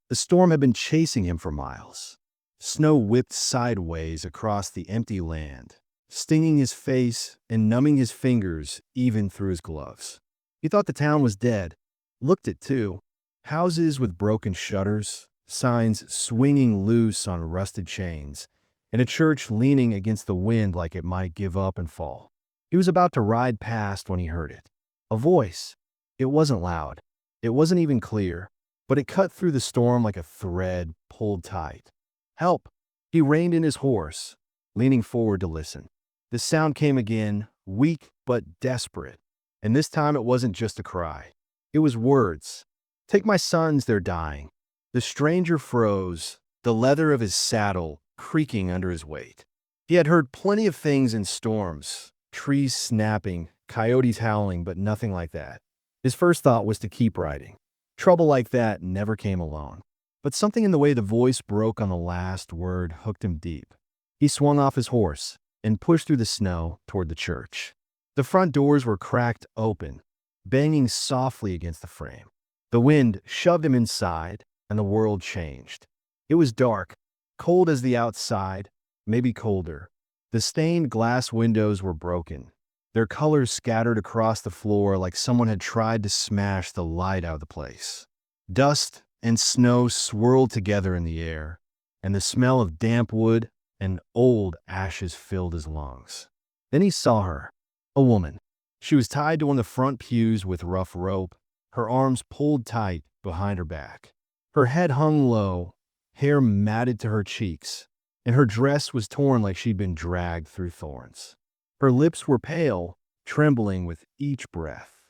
The storm had been chasing him for miles. Snow whipped sideways across the empty land, stinging his face and numbing his fingers even through his gloves. He thought the town was dead. Looked it too. Houses with broken shutters, signs swinging loose on rusted chains, and a church leaning against the wind like it might give up and fall. He was about to ride past when he heard it. A voice. It wasn't loud. It wasn't even clear, but it cut through the storm like a thread pulled tight. Help! He reined in his horse, leaning forward to listen. The sound came again, weak but desperate, and this time it wasn't just a cry. It was words. Take my sons, they're dying. The stranger froze, the leather of his saddle creaking under his weight. He had heard plenty of things in storms, trees snapping, coyotes howling, but nothing like that. His first thought was to keep riding. Trouble like that never came alone. But something in the way the voice broke on the last word hooked him deep. He swung off his horse and pushed through the snow toward the church. The front doors were cracked open, banging softly against the frame. The wind shoved him inside, and the world changed. It was dark, cold as the outside, maybe colder. The stained glass windows were broken, their colors scattered across the floor like someone had tried to smash the light out of the place. Dust and snow swirled together in the air, and the smell of damp wood and old ashes filled his lungs. Then he saw her, a woman. She was tied to one of the front pews with rough rope, her arms pulled tight behind her back. Her head hung low, hair matted to her cheeks, and her dress was torn like she'd been dragged through thorns. Her lips were pale, trembling with each breath.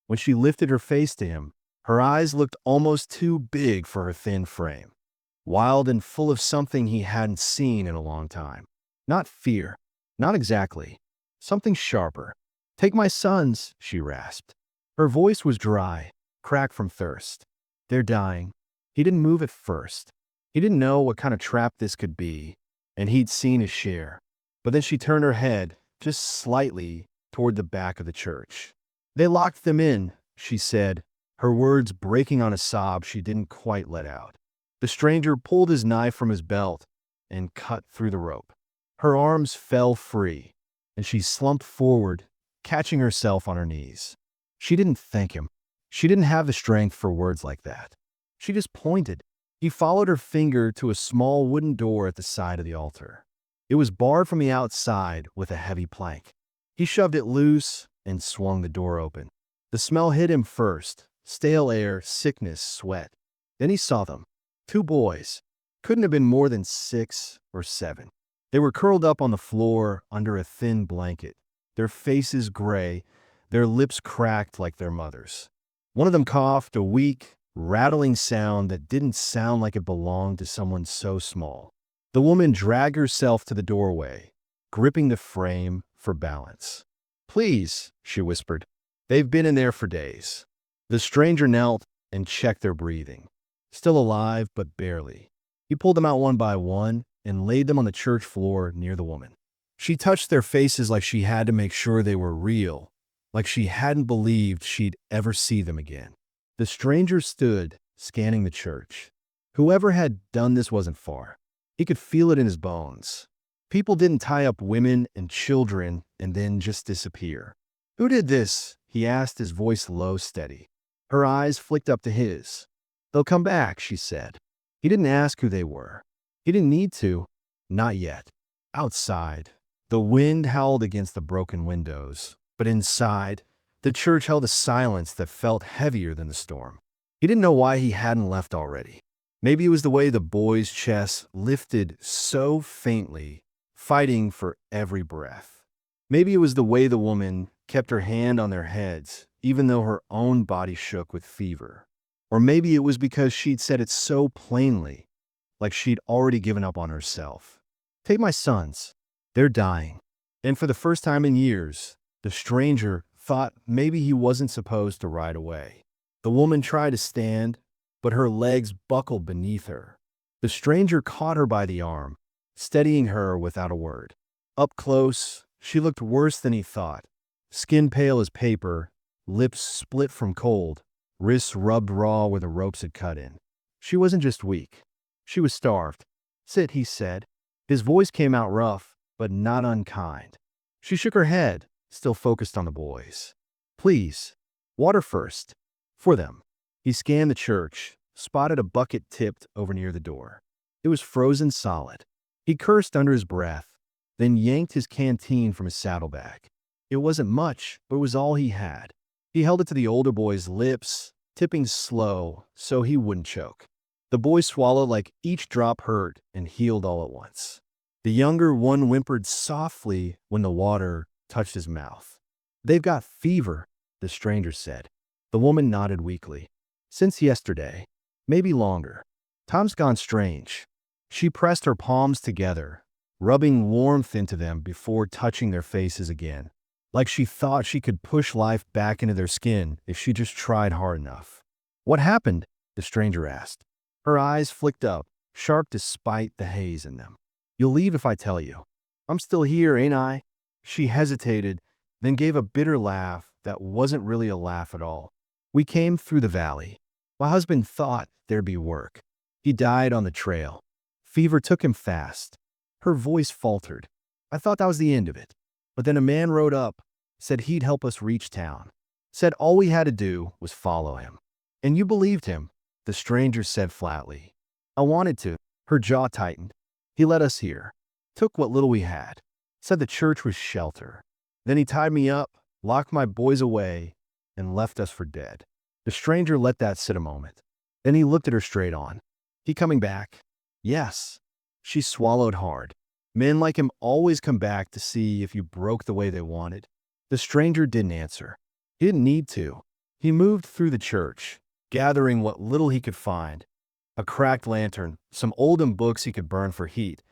When she lifted her face to him, her eyes looked almost too big for her thin frame, wild and full of something he hadn't seen in a long time. Not fear, not exactly. Something sharper. Take my sons, she rasped. Her voice was dry, cracked from thirst. They're dying. He didn't move at first. He didn't know what kind of trap this could be, and he'd seen his share. But then she turned her head, just slightly, toward the back of the church. They locked them in, she said, her words breaking on a sob she didn't quite let out. The stranger pulled his knife from his belt and cut through the rope. Her arms fell free, and she slumped forward, catching herself on her knees. She didn't thank him. She didn't have the strength for words like that. She just pointed. He followed her finger to a small wooden door at the side of the altar. It was barred from the outside with a heavy plank. He shoved it loose and swung the door open. The smell hit him first. Stale air, sickness, sweat. Then he saw them. Two boys. Couldn't have been more than 6 or 7. They were curled up on the floor under a thin blanket, their faces gray, their lips cracked like their mother's. One of them coughed, a weak, rattling sound that didn't sound like it belonged to someone so small. The woman dragged herself to the doorway, gripping the frame for balance. Please, she whispered. They've been in there for days. The stranger knelt and checked their breathing. Still alive, but barely. He pulled them out one by one and laid them on the church floor near the woman. She touched their faces like she had to make sure they were real, like she hadn't believed she'd ever see them again. The stranger stood, scanning the church. Whoever had done this wasn't far. He could feel it in his bones. People didn't tie up women and children and then just disappear. Who did this? He asked, his voice low, steady. Her eyes flicked up to his. They'll come back, she said. He didn't ask who they were. He didn't need to. Not yet. Outside, the wind howled against the broken windows, but inside, the church held a silence that felt heavier than the storm. He didn't know why he hadn't left already. Maybe it was the way the boys' chests lifted so faintly, fighting for every breath. Maybe it was the way the woman kept her hand on their heads, even though her own body shook with fever. Or maybe it was because she'd said it so plainly, like she'd already given up on herself. Take my sons. They're dying. And for the first time in years, the stranger thought maybe he wasn't supposed to ride away. The woman tried to stand, but her legs buckled beneath her. The stranger caught her by the arm, steadying her without a word. Up close, she looked worse than he thought. Skin pale as paper, lips split from cold, wrists rubbed raw where the ropes had cut in. She wasn't just weak. She was starved. Sit, he said. His voice came out rough, but not unkind. She shook her head, still focused on the boys. Please, water first. For them. He scanned the church, spotted a bucket tipped over near the door. It was frozen solid. He cursed under his breath, then yanked his canteen from his saddlebag. It wasn't much, but it was all he had. He held it to the older boy's lips, tipping slow so he wouldn't choke. The boy swallowed like each drop hurt and healed all at once. The younger one whimpered softly when the water touched his mouth. They've got fever, the stranger said. The woman nodded weakly. Since yesterday, maybe longer. Tom's gone strange. She pressed her palms together, rubbing warmth into them before touching their faces again, like she thought she could push life back into their skin if she just tried hard enough. What happened? The stranger asked. Her eyes flicked up, sharp despite the haze in them. You'll leave if I tell you. I'm still here, ain't I? She hesitated, then gave a bitter laugh that wasn't really a laugh at all. We came through the valley. My husband thought there'd be work. He died on the trail. Fever took him fast. Her voice faltered. I thought that was the end of it. But then a man rode up, said he'd help us reach town. Said all we had to do was follow him. And you believed him, the stranger said flatly. I wanted to. Her jaw tightened. He led us here. Took what little we had. Said the church was shelter. Then he tied me up, locked my boys away, and left us for dead. The stranger let that sit a moment. Then he looked at her straight on. He coming back? Yes. She swallowed hard. Men like him always come back to see if you broke the way they wanted. The stranger didn't answer. He didn't need to. He moved through the church, gathering what little he could find. A cracked lantern, some olden books he could burn for heat,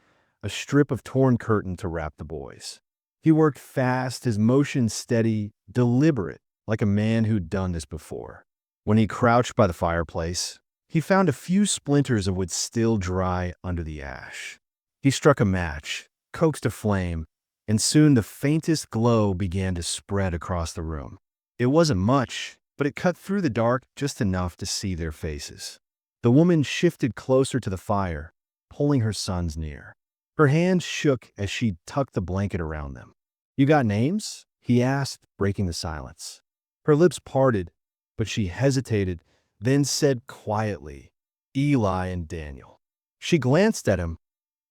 a strip of torn curtain to wrap the boys. He worked fast, his motion steady, deliberate, like a man who'd done this before. When he crouched by the fireplace, he found a few splinters of wood still dry under the ash. He struck a match, coaxed a flame, and soon the faintest glow began to spread across the room. It wasn't much, but it cut through the dark just enough to see their faces. The woman shifted closer to the fire, pulling her sons near. Her hands shook as she tucked the blanket around them. You got names? He asked, breaking the silence. Her lips parted, but she hesitated, then said quietly, Eli and Daniel. She glanced at him,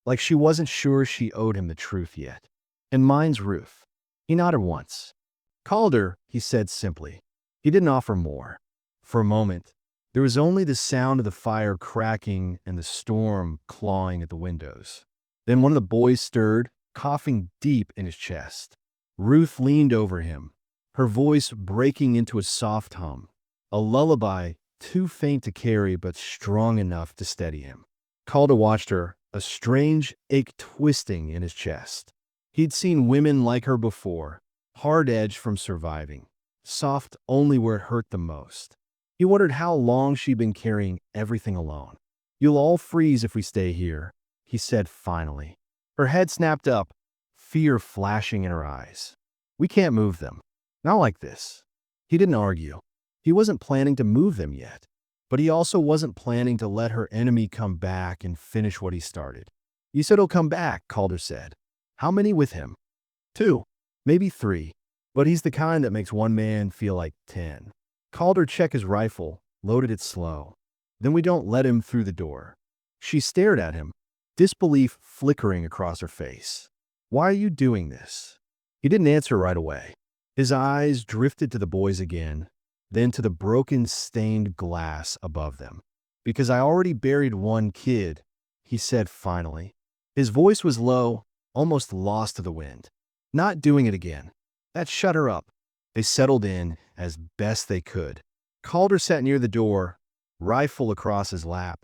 like she wasn't sure she owed him the truth yet. And mine's Ruth. He nodded once. Called her, he said simply. He didn't offer more. For a moment, there was only the sound of the fire cracking and the storm clawing at the windows. Then one of the boys stirred, coughing deep in his chest. Ruth leaned over him, her voice breaking into a soft hum, a lullaby too faint to carry but strong enough to steady him. Calder watched her, a strange ache twisting in his chest. He'd seen women like her before, hard-edged from surviving, soft only where it hurt the most. He wondered how long she'd been carrying everything alone. You'll all freeze if we stay here, he said finally. Her head snapped up, fear flashing in her eyes. We can't move them. Not like this. He didn't argue. He wasn't planning to move them yet, but he also wasn't planning to let her enemy come back and finish what he started. You said he'll come back, Calder said. How many with him? 2, maybe 3, but he's the kind that makes one man feel like 10. Calder checked his rifle, loaded it slow. Then we don't let him through the door. She stared at him, disbelief flickering across her face. Why are you doing this? He didn't answer right away. His eyes drifted to the boys again, then to the broken stained glass above them. Because I already buried one kid, he said finally. His voice was low, almost lost to the wind. Not doing it again. That shut her up. They settled in as best they could. Calder sat near the door, rifle across his lap,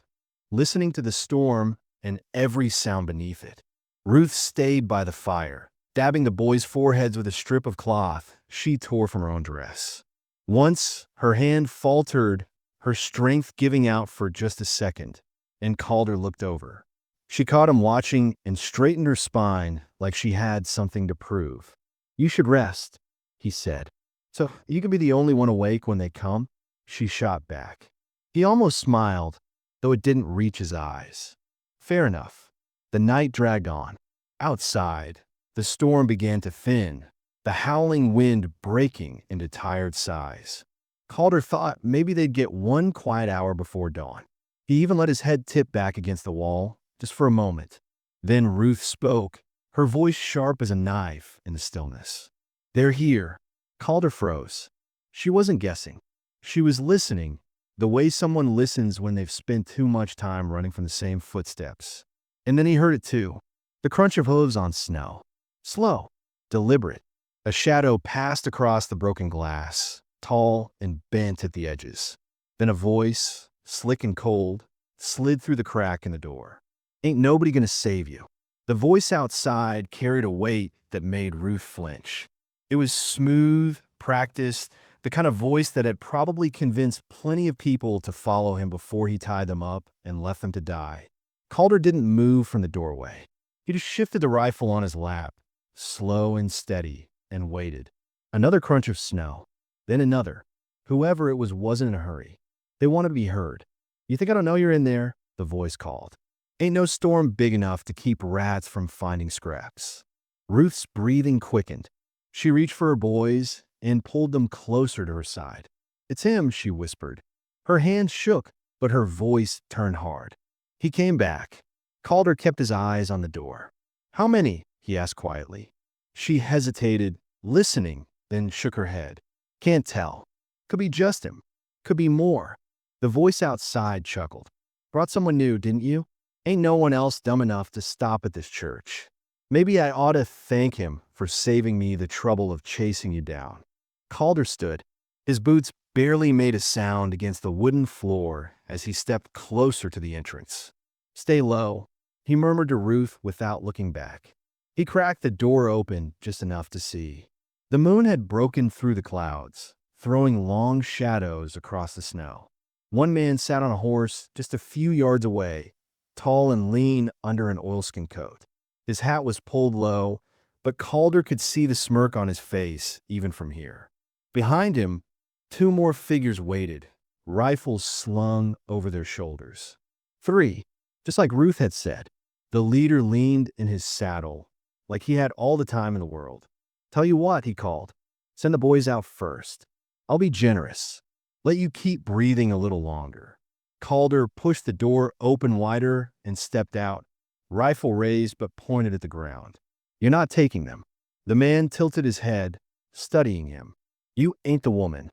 listening to the storm and every sound beneath it. Ruth stayed by the fire, dabbing the boys' foreheads with a strip of cloth she tore from her own dress. Once, her hand faltered, her strength giving out for just a second, and Calder looked over. She caught him watching and straightened her spine like she had something to prove. You should rest, he said. So you can be the only one awake when they come? She shot back. He almost smiled, though it didn't reach his eyes. Fair enough. The night dragged on. Outside, the storm began to thin, the howling wind breaking into tired sighs. Calder thought maybe they'd get one quiet hour before dawn. He even let his head tip back against the wall, just for a moment. Then Ruth spoke, her voice sharp as a knife in the stillness. "They're here." Calder froze. She wasn't guessing. She was listening, the way someone listens when they've spent too much time running from the same footsteps. And then he heard it too. The crunch of hooves on snow. Slow, deliberate. A shadow passed across the broken glass, tall and bent at the edges. Then a voice, slick and cold, slid through the crack in the door. "Ain't nobody gonna save you." The voice outside carried a weight that made Ruth flinch. It was smooth, practiced, the kind of voice that had probably convinced plenty of people to follow him before he tied them up and left them to die. Calder didn't move from the doorway. He just shifted the rifle on his lap, slow and steady, and waited. Another crunch of snow, then another. Whoever it was wasn't in a hurry. They wanted to be heard. "You think I don't know you're in there?" the voice called. "Ain't no storm big enough to keep rats from finding scraps." Ruth's breathing quickened. She reached for her boys and pulled them closer to her side. "It's him," she whispered. Her hands shook, but her voice turned hard. He came back. Calder kept his eyes on the door. "How many?" he asked quietly. She hesitated, listening, then shook her head. "Can't tell. Could be just him. Could be more." The voice outside chuckled. "Brought someone new, didn't you? Ain't no one else dumb enough to stop at this church. Maybe I ought to thank him for saving me the trouble of chasing you down." Calder stood. His boots barely made a sound against the wooden floor as he stepped closer to the entrance. "Stay low," he murmured to Ruth without looking back. He cracked the door open just enough to see. The moon had broken through the clouds, throwing long shadows across the snow. One man sat on a horse just a few yards away, tall and lean under an oilskin coat. His hat was pulled low, but Calder could see the smirk on his face even from here. Behind him, two more figures waited, rifles slung over their shoulders. Three, just like Ruth had said. The leader leaned in his saddle, like he had all the time in the world. "Tell you what," he called. "Send the boys out first. I'll be generous. Let you keep breathing a little longer." Calder pushed the door open wider and stepped out, rifle raised but pointed at the ground. "You're not taking them." The man tilted his head, studying him. "You ain't the woman."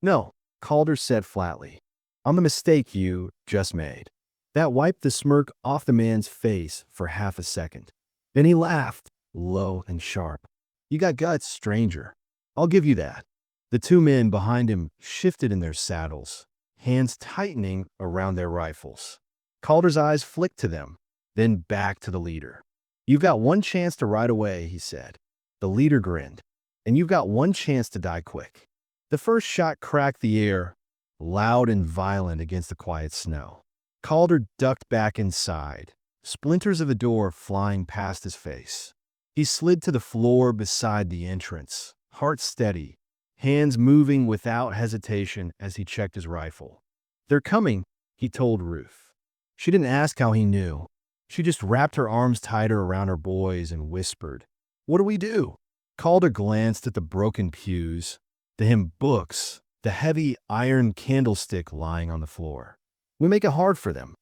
"No," Calder said flatly. "I'm the mistake you just made." That wiped the smirk off the man's face for half a second. Then he laughed, low and sharp. "You got guts, stranger. I'll give you that." The two men behind him shifted in their saddles, hands tightening around their rifles. Calder's eyes flicked to them, then back to the leader. "You've got one chance to ride away," he said. The leader grinned. "And you've got one chance to die quick." The first shot cracked the air, loud and violent against the quiet snow. Calder ducked back inside, splinters of the door flying past his face. He slid to the floor beside the entrance, heart steady, hands moving without hesitation as he checked his rifle. "They're coming," he told Ruth. She didn't ask how he knew. She just wrapped her arms tighter around her boys and whispered, "What do we do?" Calder glanced at the broken pews, the hymn books, the heavy iron candlestick lying on the floor. "We make it hard for them."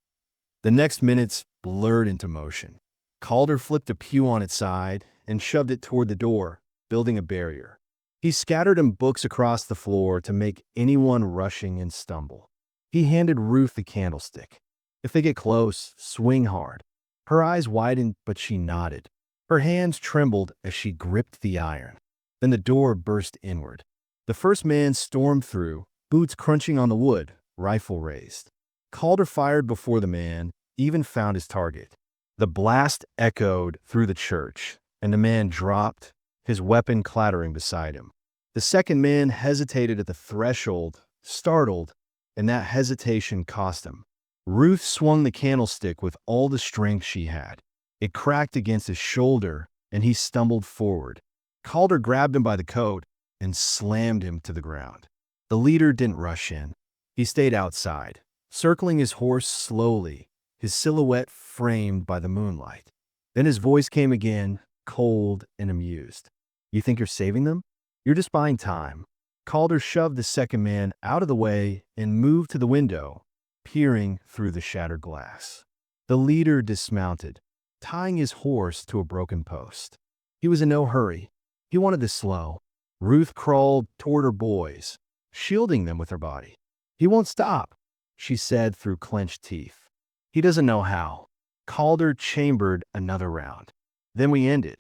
The next minutes blurred into motion. Calder flipped a pew on its side and shoved it toward the door, building a barrier. He scattered him books across the floor to make anyone rushing and stumble. He handed Ruth the candlestick. "If they get close, swing hard." Her eyes widened, but she nodded. Her hands trembled as she gripped the iron. Then the door burst inward. The first man stormed through, boots crunching on the wood, rifle raised. Calder fired before the man even found his target. The blast echoed through the church, and the man dropped, his weapon clattering beside him. The second man hesitated at the threshold, startled, and that hesitation cost him. Ruth swung the candlestick with all the strength she had. It cracked against his shoulder, and he stumbled forward. Calder grabbed him by the coat and slammed him to the ground. The leader didn't rush in. He stayed outside, circling his horse slowly, his silhouette framed by the moonlight. Then his voice came again, cold and amused. You think you're saving them? You're just buying time. Calder shoved the second man out of the way and moved to the window, peering through the shattered glass. The leader dismounted, tying his horse to a broken post. He was in no hurry. He wanted to slow. Ruth crawled toward her boys, shielding them with her body. He won't stop, she said through clenched teeth. He doesn't know how. Calder chambered another round. Then we ended.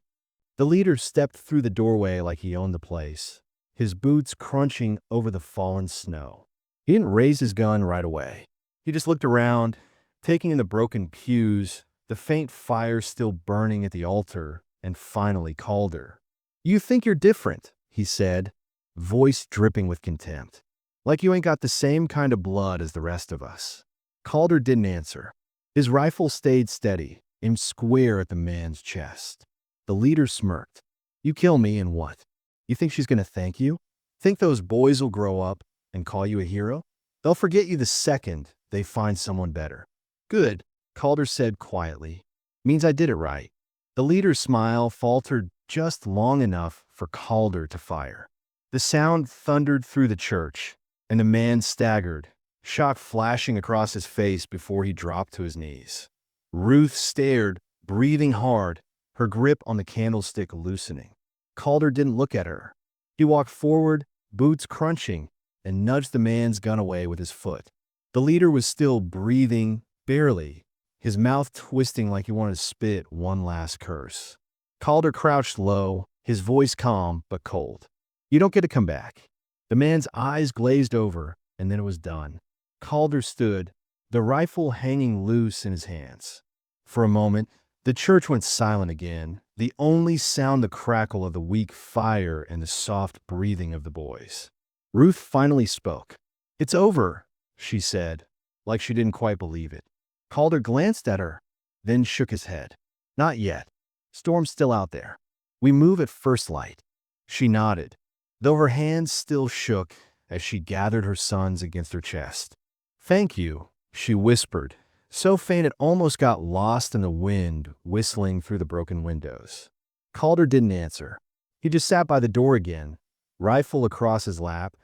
The leader stepped through the doorway like he owned the place, his boots crunching over the fallen snow. He didn't raise his gun right away. He just looked around, taking in the broken pews, the faint fire still burning at the altar, and finally Calder. You think you're different, he said, voice dripping with contempt. Like you ain't got the same kind of blood as the rest of us. Calder didn't answer. His rifle stayed steady, aimed square at the man's chest. The leader smirked. You kill me and what? You think she's gonna thank you? Think those boys will grow up and call you a hero? They'll forget you the second they find someone better. Good, Calder said quietly. Means I did it right. The leader's smile faltered just long enough for Calder to fire. The sound thundered through the church, and the man staggered, shock flashing across his face before he dropped to his knees. Ruth stared, breathing hard, her grip on the candlestick loosening. Calder didn't look at her. He walked forward, boots crunching, and nudged the man's gun away with his foot. The leader was still breathing, barely, his mouth twisting like he wanted to spit one last curse. Calder crouched low, his voice calm but cold. You don't get to come back. The man's eyes glazed over, and then it was done. Calder stood, the rifle hanging loose in his hands. For a moment, the church went silent again, the only sound the crackle of the weak fire and the soft breathing of the boys. Ruth finally spoke. It's over, she said, like she didn't quite believe it. Calder glanced at her, then shook his head. Not yet. Storm's still out there. We move at first light. She nodded, though her hands still shook as she gathered her sons against her chest. Thank you, she whispered, so faint it almost got lost in the wind whistling through the broken windows. Calder didn't answer. He just sat by the door again, rifle across his lap,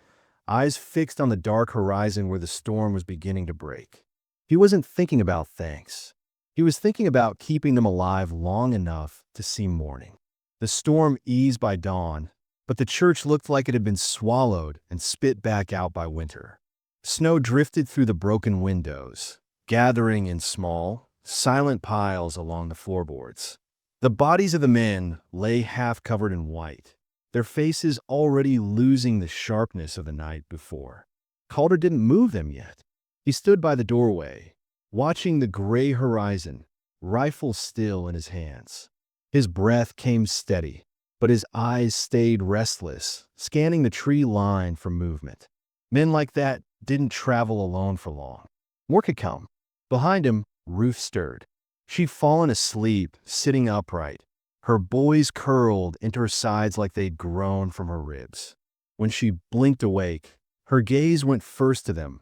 eyes fixed on the dark horizon where the storm was beginning to break. He wasn't thinking about thanks. He was thinking about keeping them alive long enough to see morning. The storm eased by dawn, but the church looked like it had been swallowed and spit back out by winter. Snow drifted through the broken windows, gathering in small, silent piles along the floorboards. The bodies of the men lay half covered in white, their faces already losing the sharpness of the night before. Calder didn't move them yet. He stood by the doorway, watching the gray horizon, rifle still in his hands. His breath came steady, but his eyes stayed restless, scanning the tree line for movement. Men like that didn't travel alone for long. More could come. Behind him, Ruth stirred. She'd fallen asleep, sitting upright, her boys curled into her sides like they'd grown from her ribs. When she blinked awake, her gaze went first to them,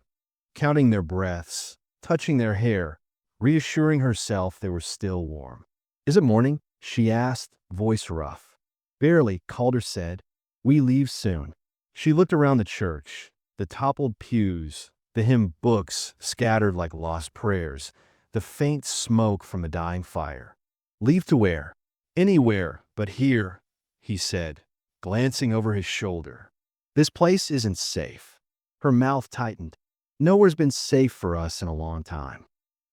counting their breaths, touching their hair, reassuring herself they were still warm. Is it morning? She asked, voice rough. Barely, Calder said. We leave soon. She looked around the church, the toppled pews, the hymn books scattered like lost prayers, the faint smoke from the dying fire. Leave to where? Anywhere but here, he said, glancing over his shoulder. This place isn't safe. Her mouth tightened. Nowhere's been safe for us in a long time.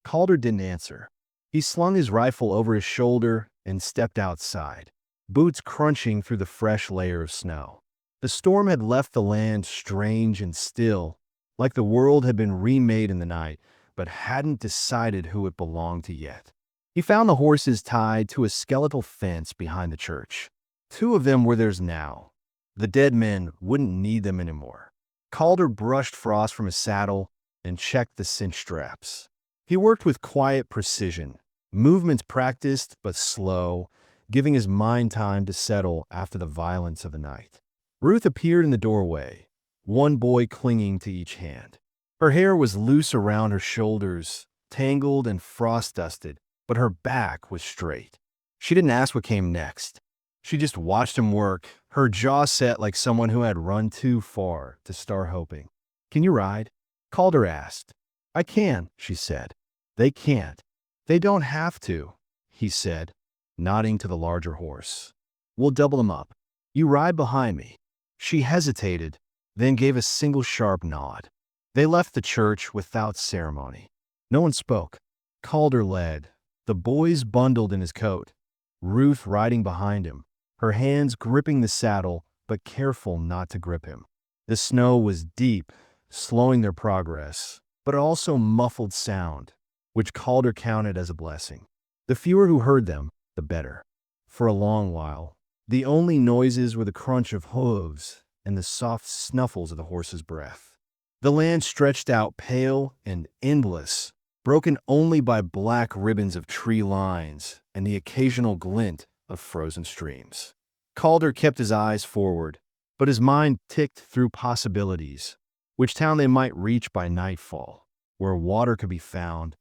Calder didn't answer. He slung his rifle over his shoulder and stepped outside, boots crunching through the fresh layer of snow. The storm had left the land strange and still, like the world had been remade in the night, but hadn't decided who it belonged to yet. He found the horses tied to a skeletal fence behind the church. 2 of them were theirs now. The dead men wouldn't need them anymore. Calder brushed frost from his saddle and checked the cinch straps. He worked with quiet precision, movements practiced but slow, giving his mind time to settle after the violence of the night. Ruth appeared in the doorway, one boy clinging to each hand. Her hair was loose around her shoulders, tangled and frost-dusted, but her back was straight. She didn't ask what came next. She just watched him work, her jaw set like someone who had run too far to start hoping. "Can you ride?" Calder asked. "I can," she said. "They can't." "They don't have to," he said, nodding to the larger horse. "We'll double them up. You ride behind me." She hesitated, then gave a single sharp nod. They left the church without ceremony. No one spoke. Calder led, the boys bundled in his coat, Ruth riding behind him, her hands gripping the saddle but careful not to grip him. The snow was deep, slowing their progress, but also muffled sound, which Calder counted as a blessing. The fewer who heard them, the better. For a long while, the only noises were the crunch of hooves and the soft snuffles of the horse's breath. The land stretched out pale and endless, broken only by black ribbons of tree lines and the occasional glint of frozen streams. Calder kept his eyes forward, but his mind ticked through possibilities. Which town they might reach by nightfall, where water could be found,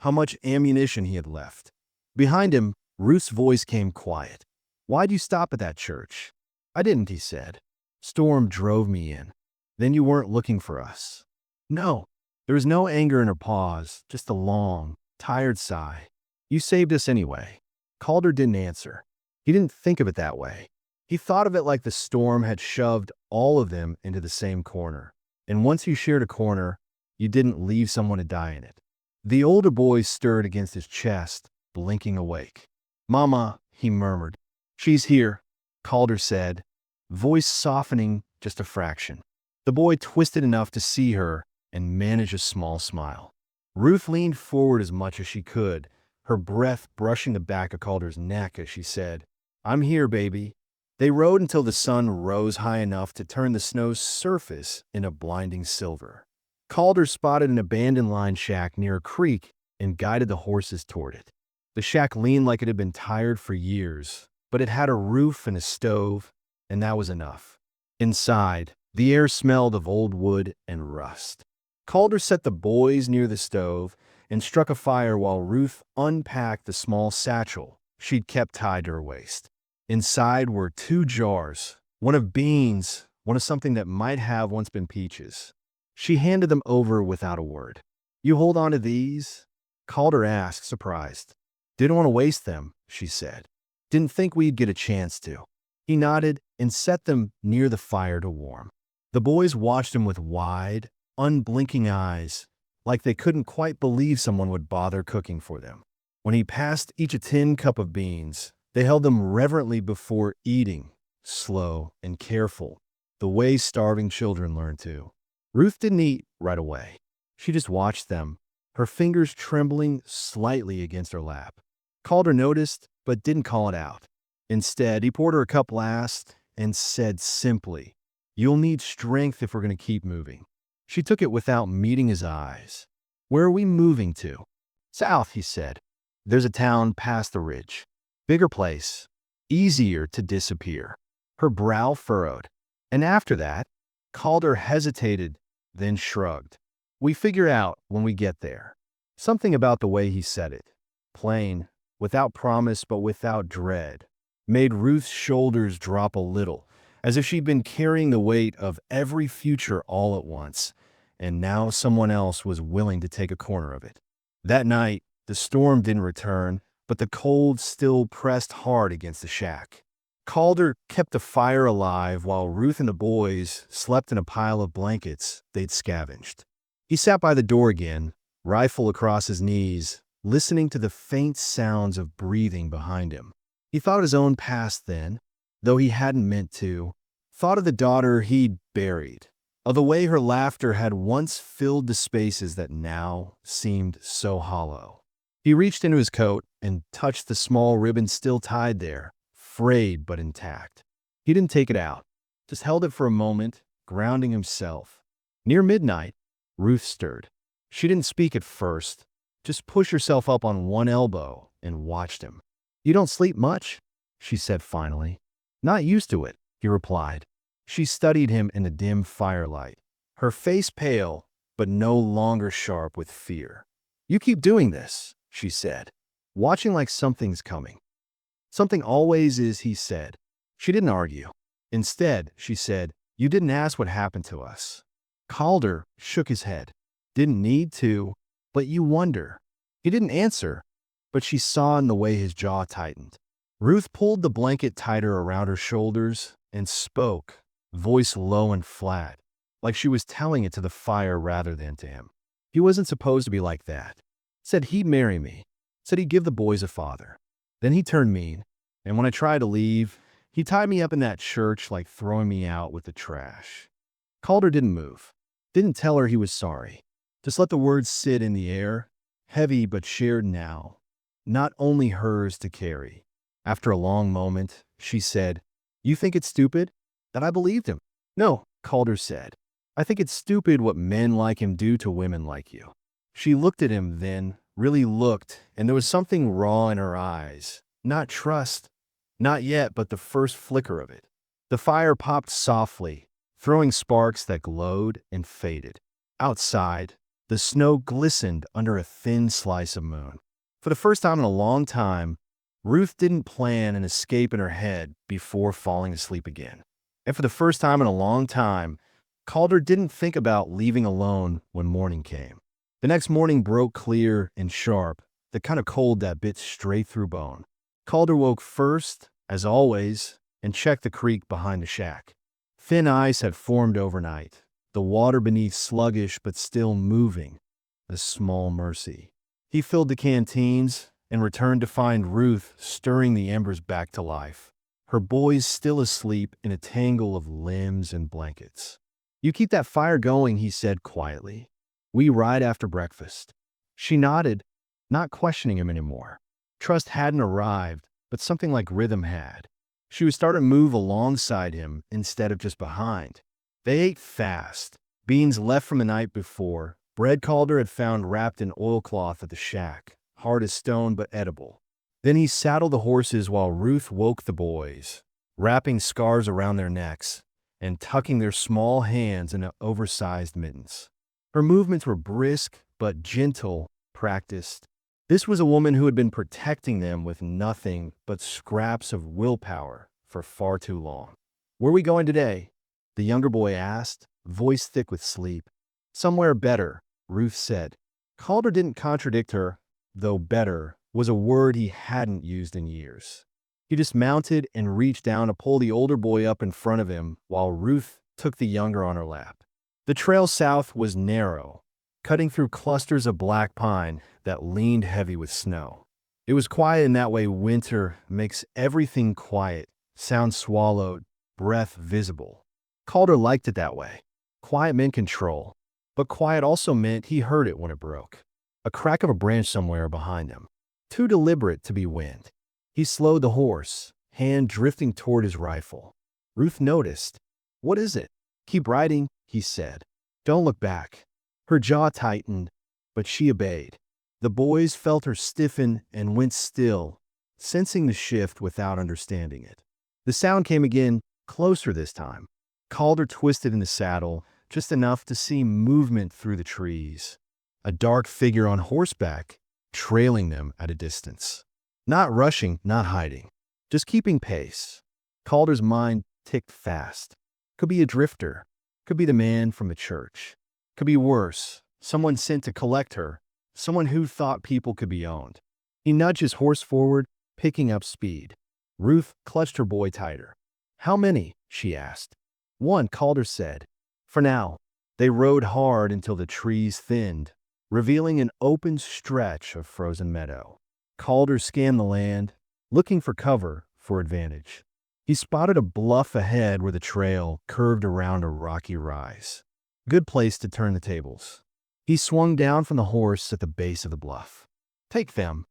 how much ammunition he had left. Behind him, Ruth's voice came quiet. "Why'd you stop at that church?" "I didn't," he said. "Storm drove me in." "Then you weren't looking for us." "No." There was no anger in her pause, just a long, tired sigh. "You saved us anyway." Calder didn't answer. He didn't think of it that way. He thought of it like the storm had shoved all of them into the same corner. And once you shared a corner, you didn't leave someone to die in it. The older boy stirred against his chest, blinking awake. "Mama," he murmured. "She's here," Calder said, voice softening just a fraction. The boy twisted enough to see her and manage a small smile. Ruth leaned forward as much as she could, her breath brushing the back of Calder's neck as she said, "I'm here, baby." They rode until the sun rose high enough to turn the snow's surface into blinding silver. Calder spotted an abandoned line shack near a creek and guided the horses toward it. The shack leaned like it had been tired for years, but it had a roof and a stove, and that was enough. Inside, the air smelled of old wood and rust. Calder set the boys near the stove and struck a fire while Ruth unpacked the small satchel she'd kept tied to her waist. Inside were 2 jars, one of beans, one of something that might have once been peaches. She handed them over without a word. "You hold on to these?" Calder asked, surprised. "Didn't want to waste them," she said. "Didn't think we'd get a chance to." He nodded and set them near the fire to warm. The boys watched him with wide, unblinking eyes, like they couldn't quite believe someone would bother cooking for them. When he passed each a tin cup of beans, they held them reverently before eating, slow and careful, the way starving children learn to. Ruth didn't eat right away. She just watched them, her fingers trembling slightly against her lap. Calder noticed, but didn't call it out. Instead, he poured her a cup last and said simply, "You'll need strength if we're going to keep moving." She took it without meeting his eyes. "Where are we moving to?" "South," he said. "There's a town past the ridge. Bigger place. Easier to disappear." Her brow furrowed. "And after that?" Calder hesitated, then shrugged. "We figure out when we get there." Something about the way he said it, plain, without promise but without dread, made Ruth's shoulders drop a little, as if she'd been carrying the weight of every future all at once, and now someone else was willing to take a corner of it. That night, the storm didn't return, but the cold still pressed hard against the shack. Calder kept the fire alive while Ruth and the boys slept in a pile of blankets they'd scavenged. He sat by the door again, rifle across his knees, listening to the faint sounds of breathing behind him. He thought of his own past then, though he hadn't meant to, thought of the daughter he'd buried, of the way her laughter had once filled the spaces that now seemed so hollow. He reached into his coat and touched the small ribbon still tied there, frayed but intact. He didn't take it out, just held it for a moment, grounding himself. Near midnight, Ruth stirred. She didn't speak at first, just pushed herself up on one elbow and watched him. "You don't sleep much?" she said finally. "Not used to it," he replied. She studied him in the dim firelight, her face pale, but no longer sharp with fear. "You keep doing this," she said, watching like something's coming. "Something always is," he said. She didn't argue. Instead, she said, "You didn't ask what happened to us." Calder shook his head. "Didn't need to, but you wonder." He didn't answer, but she saw in the way his jaw tightened. Ruth pulled the blanket tighter around her shoulders and spoke, voice low and flat, like she was telling it to the fire rather than to him. "He wasn't supposed to be like that. Said he'd marry me. Said he'd give the boys a father. Then he turned mean, and when I tried to leave, he tied me up in that church like throwing me out with the trash." Calder didn't move. Didn't tell her he was sorry. Just let the words sit in the air, heavy but shared now, not only hers to carry. After a long moment, she said, "You think it's stupid?" That I believed him. "No," Calder said. "I think it's stupid what men like him do to women like you." She looked at him then, really looked, and there was something raw in her eyes. Not trust. Not yet, but the first flicker of it. The fire popped softly, throwing sparks that glowed and faded. Outside, the snow glistened under a thin slice of moon. For the first time in a long time, Ruth didn't plan an escape in her head before falling asleep again. And for the first time in a long time, Calder didn't think about leaving alone when morning came. The next morning broke clear and sharp, the kind of cold that bit straight through bone. Calder woke first, as always, and checked the creek behind the shack. Thin ice had formed overnight, the water beneath sluggish but still moving, a small mercy. He filled the canteens and returned to find Ruth stirring the embers back to life, her boys still asleep in a tangle of limbs and blankets. "You keep that fire going," he said quietly. "We ride after breakfast." She nodded, not questioning him anymore. Trust hadn't arrived, but something like rhythm had. She was starting to move alongside him instead of just behind. They ate fast, beans left from the night before, bread Calder had found wrapped in oilcloth at the shack, hard as stone but edible. Then he saddled the horses while Ruth woke the boys, wrapping scarves around their necks and tucking their small hands into oversized mittens. Her movements were brisk but gentle, practiced. This was a woman who had been protecting them with nothing but scraps of willpower for far too long. "Where are we going today?" the younger boy asked, voice thick with sleep. "Somewhere better," Ruth said. Calder didn't contradict her, though better was a word he hadn't used in years. He dismounted and reached down to pull the older boy up in front of him while Ruth took the younger on her lap. The trail south was narrow, cutting through clusters of black pine that leaned heavy with snow. It was quiet in that way winter makes everything quiet, sound swallowed, breath visible. Calder liked it that way. Quiet meant control, but quiet also meant he heard it when it broke. A crack of a branch somewhere behind him. Too deliberate to be wind. He slowed the horse, hand drifting toward his rifle. Ruth noticed. "What is it?" "Keep riding," he said. "Don't look back." Her jaw tightened, but she obeyed. The boys felt her stiffen and went still, sensing the shift without understanding it. The sound came again, closer this time. Calder twisted in the saddle, just enough to see movement through the trees. A dark figure on horseback, trailing them at a distance. Not rushing, not hiding, just keeping pace. Calder's mind ticked fast. Could be a drifter. Could be the man from the church. Could be worse, someone sent to collect her, someone who thought people could be owned. He nudged his horse forward, picking up speed. Ruth clutched her boy tighter. "How many?" she asked. "One," Calder said. "For now." They rode hard until the trees thinned, revealing an open stretch of frozen meadow. Calder scanned the land, looking for cover, for advantage. He spotted a bluff ahead where the trail curved around a rocky rise. Good place to turn the tables. He swung down from the horse at the base of the bluff. "Take them,"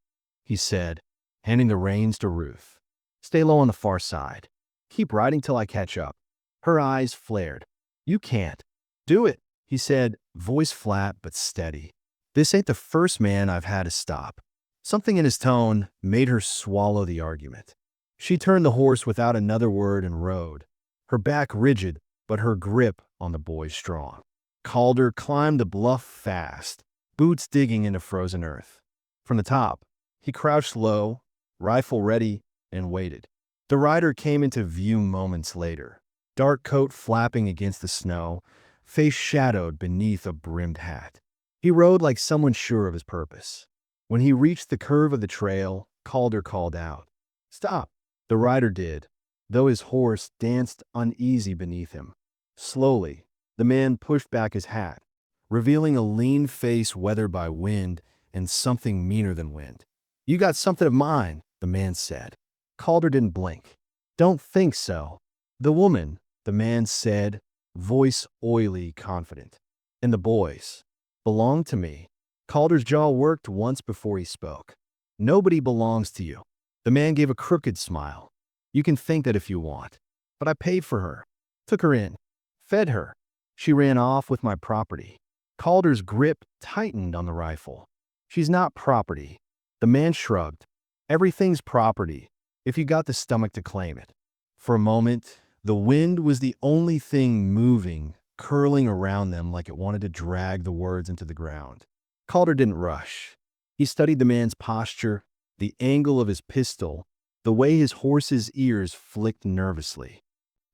he said, handing the reins to Ruth. "Stay low on the far side. Keep riding till I catch up." Her eyes flared. "You can't." "Do it," he said, voice flat but steady. "This ain't the first man I've had to stop." Something in his tone made her swallow the argument. She turned the horse without another word and rode, her back rigid but her grip on the boy strong. Calder climbed the bluff fast, boots digging into frozen earth. From the top, he crouched low, rifle ready, and waited. The rider came into view moments later, dark coat flapping against the snow, face shadowed beneath a brimmed hat. He rode like someone sure of his purpose. When he reached the curve of the trail, Calder called out, "Stop!" The rider did, though his horse danced uneasy beneath him. Slowly, the man pushed back his hat, revealing a lean face weathered by wind and something meaner than wind. "You got something of mine," the man said. Calder didn't blink. "Don't think so." "The woman," the man said, voice oily, confident. "And the boys belong to me." Calder's jaw worked once before he spoke. "Nobody belongs to you." The man gave a crooked smile. "You can think that if you want. But I paid for her, took her in, fed her. She ran off with my property." Calder's grip tightened on the rifle. "She's not property." The man shrugged. "Everything's property, if you got the stomach to claim it." For a moment, the wind was the only thing moving, curling around them like it wanted to drag the words into the ground. Calder didn't rush. He studied the man's posture, the angle of his pistol, the way his horse's ears flicked nervously.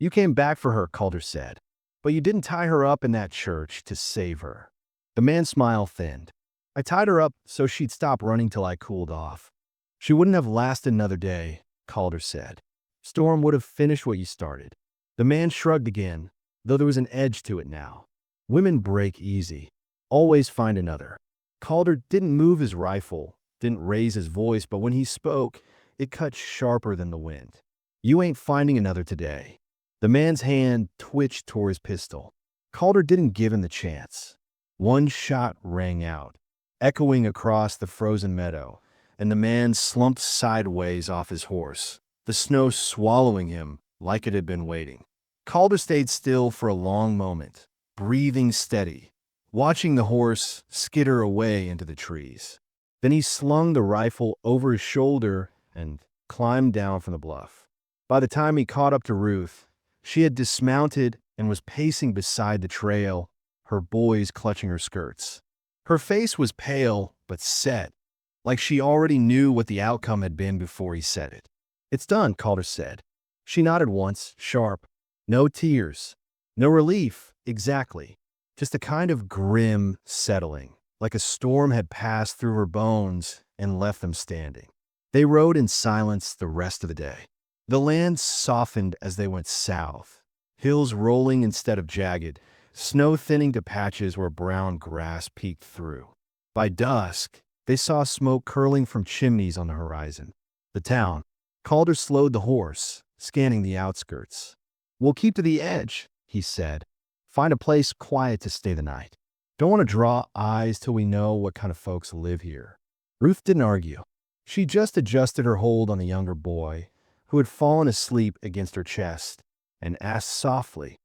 "You came back for her," Calder said, "but you didn't tie her up in that church to save her." The man's smile thinned. "I tied her up so she'd stop running till I cooled off." "She wouldn't have lasted another day," Calder said. "Storm would have finished what you started." The man shrugged again, though there was an edge to it now. "Women break easy. Always find another." Calder didn't move his rifle, didn't raise his voice, but when he spoke, it cut sharper than the wind. "You ain't finding another today." The man's hand twitched toward his pistol. Calder didn't give him the chance. One shot rang out, echoing across the frozen meadow, and the man slumped sideways off his horse, the snow swallowing him like it had been waiting. Calder stayed still for a long moment, breathing steady, watching the horse skitter away into the trees. Then he slung the rifle over his shoulder and climbed down from the bluff. By the time he caught up to Ruth, she had dismounted and was pacing beside the trail, her boys clutching her skirts. Her face was pale but set, like she already knew what the outcome had been before he said it. "It's done," Calder said. She nodded once, sharp. No tears. No relief, exactly. Just a kind of grim settling, like a storm had passed through her bones and left them standing. They rode in silence the rest of the day. The land softened as they went south, hills rolling instead of jagged, snow thinning to patches where brown grass peeked through. By dusk, they saw smoke curling from chimneys on the horizon. The town. Calder slowed the horse, scanning the outskirts. "We'll keep to the edge," he said. "Find a place quiet to stay the night. Don't want to draw eyes till we know what kind of folks live here." Ruth didn't argue. She just adjusted her hold on the younger boy, who had fallen asleep against her chest, and asked softly.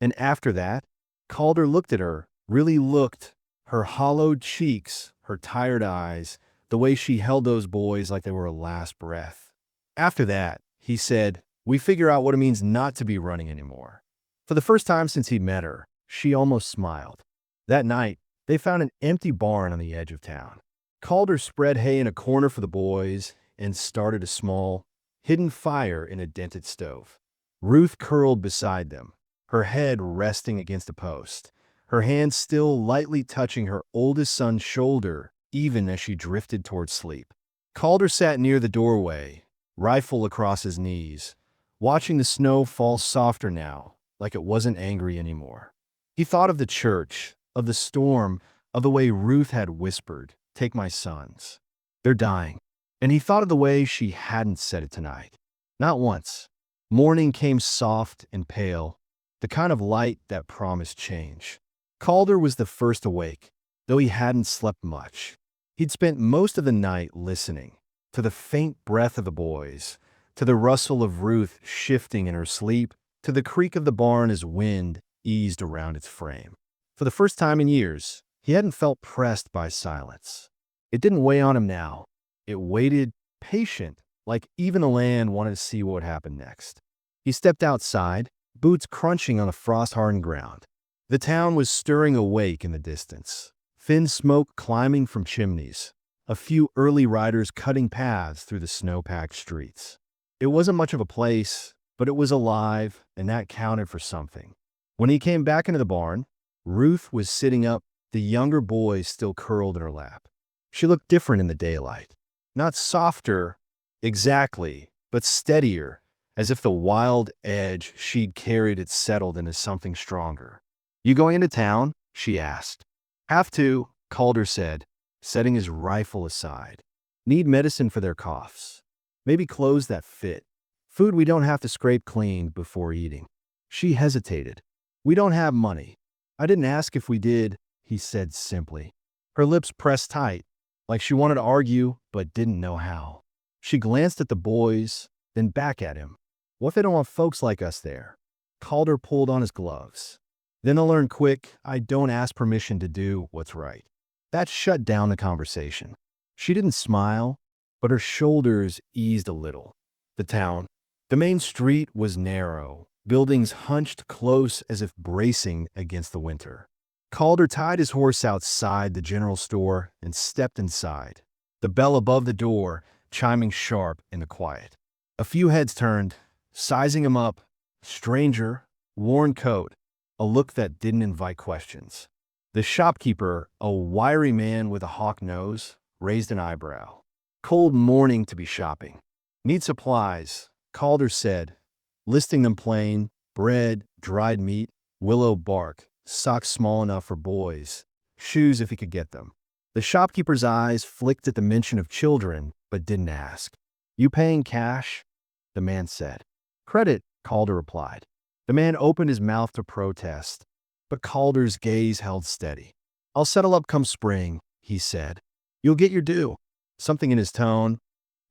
"And after that?" Calder looked at her, really looked, her hollowed cheeks, her tired eyes, the way she held those boys like they were a last breath. "After that," he said, "we figure out what it means not to be running anymore." For the first time since he met her, she almost smiled. That night, they found an empty barn on the edge of town. Calder spread hay in a corner for the boys and started a small, hidden fire in a dented stove. Ruth curled beside them, her head resting against a post, her hand still lightly touching her oldest son's shoulder even as she drifted toward sleep. Calder sat near the doorway, rifle across his knees, watching the snow fall softer now, like it wasn't angry anymore. He thought of the church, of the storm, of the way Ruth had whispered, "Take my sons. They're dying." And he thought of the way she hadn't said it tonight. Not once. Morning came soft and pale, the kind of light that promised change. Calder was the first awake, though he hadn't slept much. He'd spent most of the night listening to the faint breath of the boys, to the rustle of Ruth shifting in her sleep, to the creak of the barn as wind eased around its frame. For the first time in years, he hadn't felt pressed by silence. It didn't weigh on him now. It waited, patient, like even the land wanted to see what would happen next. He stepped outside, boots crunching on the frost-hardened ground. The town was stirring awake in the distance. Thin smoke climbing from chimneys. A few early riders cutting paths through the snow-packed streets. It wasn't much of a place, but it was alive, and that counted for something. When he came back into the barn, Ruth was sitting up, the younger boy still curled in her lap. She looked different in the daylight. Not softer, exactly, but steadier, as if the wild edge she'd carried had settled into something stronger. "You going into town?" she asked. "Have to," Calder said, setting his rifle aside. "Need medicine for their coughs. Maybe clothes that fit. Food we don't have to scrape clean before eating." She hesitated. "We don't have money." "I didn't ask if we did," he said simply. Her lips pressed tight, like she wanted to argue but didn't know how. She glanced at the boys, then back at him. "What if they don't want folks like us there?" Calder pulled on his gloves. "Then they'll learn quick, I don't ask permission to do what's right." That shut down the conversation. She didn't smile, but her shoulders eased a little. The main street was narrow, buildings hunched close as if bracing against the winter. Calder tied his horse outside the general store and stepped inside, the bell above the door chiming sharp in the quiet. A few heads turned, sizing him up. Stranger, worn coat, a look that didn't invite questions. The shopkeeper, a wiry man with a hawk nose, raised an eyebrow. "Cold morning to be shopping. Need supplies," Calder said, listing them plain: bread, dried meat, willow bark, socks small enough for boys, shoes if he could get them. The shopkeeper's eyes flicked at the mention of children, but didn't ask. "You paying cash?" the man said. "Credit," Calder replied. The man opened his mouth to protest, but Calder's gaze held steady. "I'll settle up come spring," he said. "You'll get your due." Something in his tone,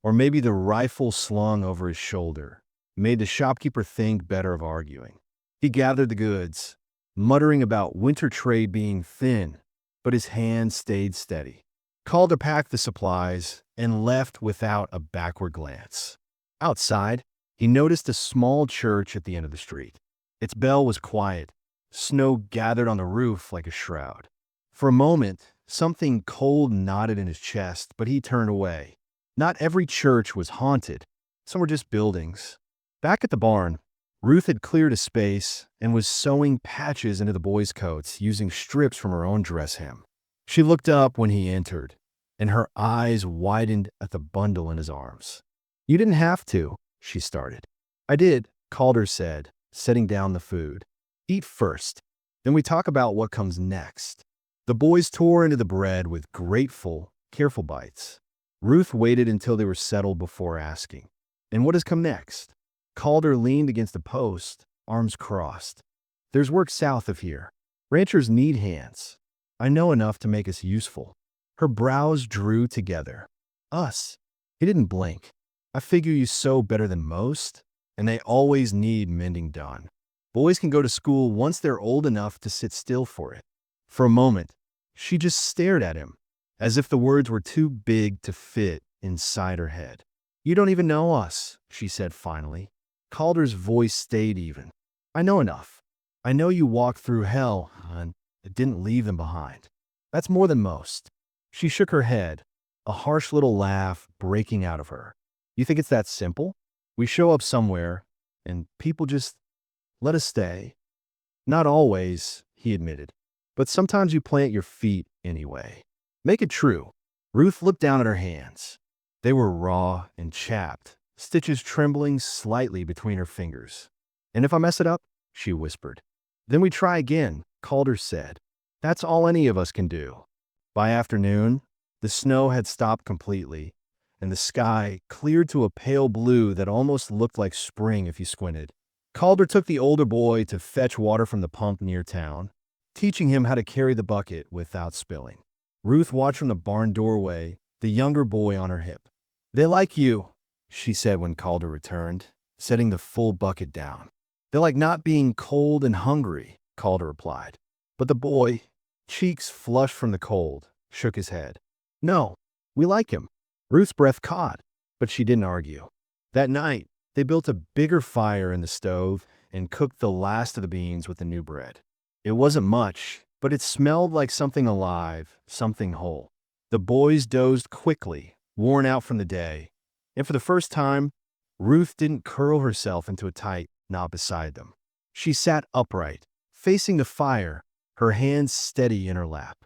or maybe the rifle slung over his shoulder, made the shopkeeper think better of arguing. He gathered the goods, muttering about winter trade being thin, but his hand stayed steady. Calder packed the supplies and left without a backward glance. Outside, he noticed a small church at the end of the street. Its bell was quiet. Snow gathered on the roof like a shroud. For a moment, something cold knotted in his chest, but he turned away. Not every church was haunted. Some were just buildings. Back at the barn, Ruth had cleared a space and was sewing patches into the boys' coats using strips from her own dress hem. She looked up when he entered, and her eyes widened at the bundle in his arms. "You didn't have to," she started. "I did," Calder said, setting down the food. "Eat first, then we talk about what comes next." The boys tore into the bread with grateful, careful bites. Ruth waited until they were settled before asking, "And what has come next?" Calder leaned against a post, arms crossed. "There's work south of here. Ranchers need hands. I know enough to make us useful." Her brows drew together. "Us?" He didn't blink. "I figure you sew better than most, and they always need mending done. Boys can go to school once they're old enough to sit still for it." For a moment, she just stared at him, as if the words were too big to fit inside her head. "You don't even know us," she said finally. Calder's voice stayed even. "I know enough. I know you walked through hell and didn't leave them behind. That's more than most." She shook her head, a harsh little laugh breaking out of her. "You think it's that simple? We show up somewhere, and people just let us stay." "Not always," he admitted. "But sometimes you plant your feet anyway. Make it true." Ruth looked down at her hands. They were raw and chapped, stitches trembling slightly between her fingers. "And if I mess it up?" she whispered. "Then we try again," Calder said. "That's all any of us can do." By afternoon, the snow had stopped completely, and the sky cleared to a pale blue that almost looked like spring if you squinted. Calder took the older boy to fetch water from the pump near town, teaching him how to carry the bucket without spilling. Ruth watched from the barn doorway, the younger boy on her hip. "They like you," she said when Calder returned, setting the full bucket down. "They like not being cold and hungry," Calder replied. But the boy, cheeks flushed from the cold, shook his head. "No, we like him." Ruth's breath caught, but she didn't argue. That night, they built a bigger fire in the stove and cooked the last of the beans with the new bread. It wasn't much, but it smelled like something alive, something whole. The boys dozed quickly, worn out from the day, and for the first time, Ruth didn't curl herself into a tight knot beside them. She sat upright, facing the fire, her hands steady in her lap.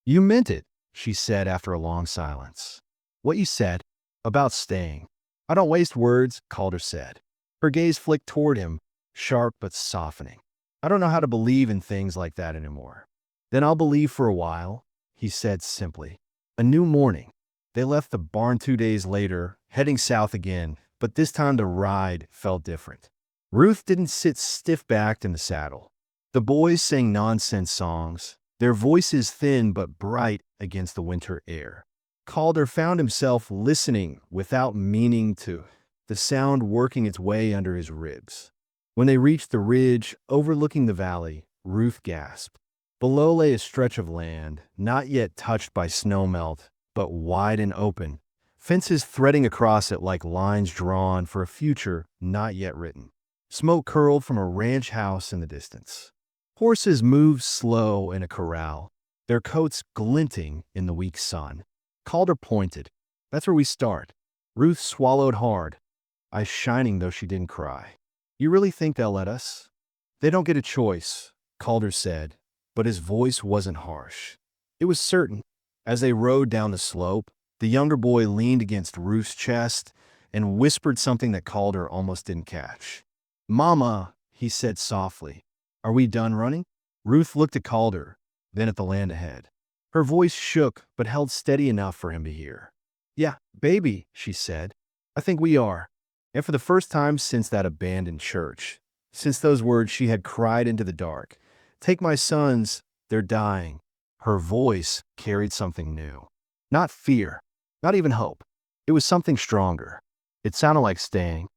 "You meant it," she said after a long silence. "What you said about staying." "I don't waste words," Calder said. Her gaze flicked toward him, sharp but softening. "I don't know how to believe in things like that anymore." "Then I'll believe for a while," he said simply. A new morning. They left the barn 2 days later, heading south again, but this time the ride felt different. Ruth didn't sit stiff-backed in the saddle. The boys sang nonsense songs, their voices thin but bright against the winter air. Calder found himself listening without meaning to, the sound working its way under his ribs. When they reached the ridge overlooking the valley, Ruth gasped. Below lay a stretch of land, not yet touched by snowmelt, but wide and open, fences threading across it like lines drawn for a future not yet written. Smoke curled from a ranch house in the distance. Horses moved slow in a corral, their coats glinting in the weak sun. Calder pointed. "That's where we start." Ruth swallowed hard, eyes shining though she didn't cry. "You really think they'll let us?" "They don't get a choice," Calder said, but his voice wasn't harsh. It was certain. As they rode down the slope, the younger boy leaned against Ruth's chest and whispered something that Calder almost didn't catch. "Mama," he said softly, "are we done running?" Ruth looked at Calder, then at the land ahead. Her voice shook but held steady enough for him to hear. "Yeah, baby," she said. "I think we are." And for the first time since that abandoned church, since those words she had cried into the dark, "Take my sons, they're dying," her voice carried something new. Not fear, not even hope. It was something stronger. It sounded like staying,